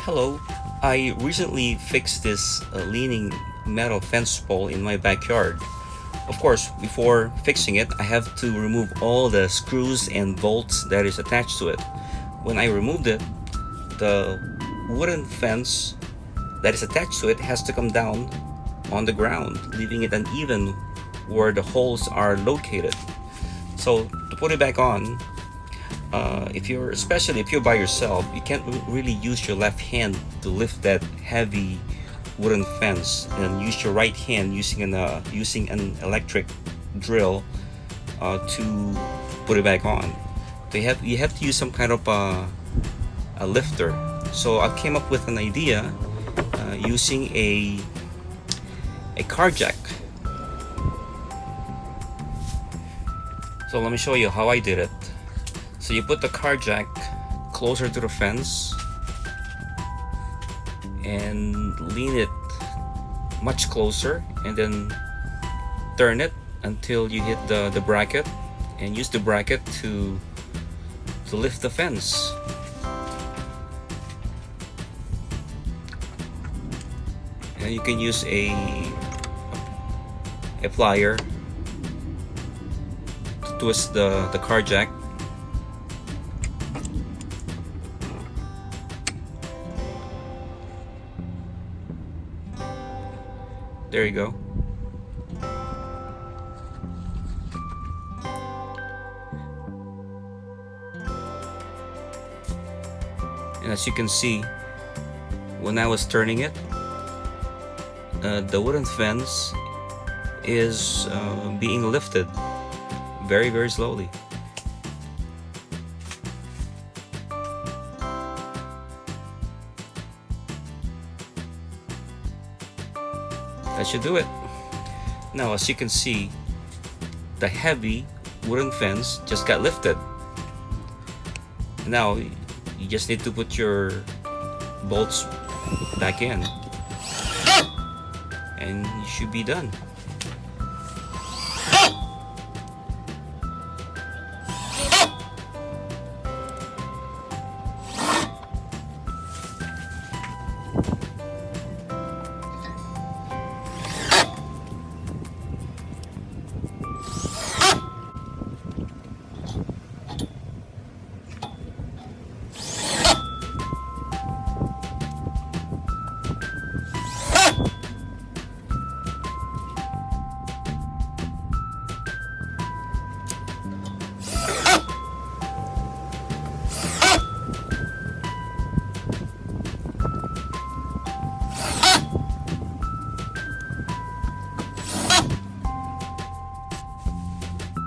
Hello, I recently fixed this leaning metal fence pole in my backyard. Of course, before fixing it, I have to remove all the screws and bolts that is attached to it. When I removed it, the wooden fence that is attached to it has to come down on the ground, leaving it uneven where the holes are located. So to put it back on, especially if you're by yourself, you can't really use your left hand to lift that heavy wooden fence, and use your right hand using an electric drill to put it back on. You have to use some kind of a lifter. So I came up with an idea using a car jack. So let me show you how I did it. So you put the car jack closer to the fence and lean it much closer, and then turn it until you hit the bracket, and use the bracket to lift the fence. And you can use a plier to twist the car jack. There you go. And as you can see, when I was turning it, the wooden fence is being lifted very, very slowly. That should do it. Now, as you can see, the heavy wooden fence just got lifted. Now, you just need to put your bolts back in, and you should be done.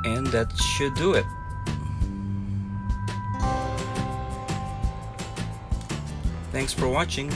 And that should do it. Thanks for watching.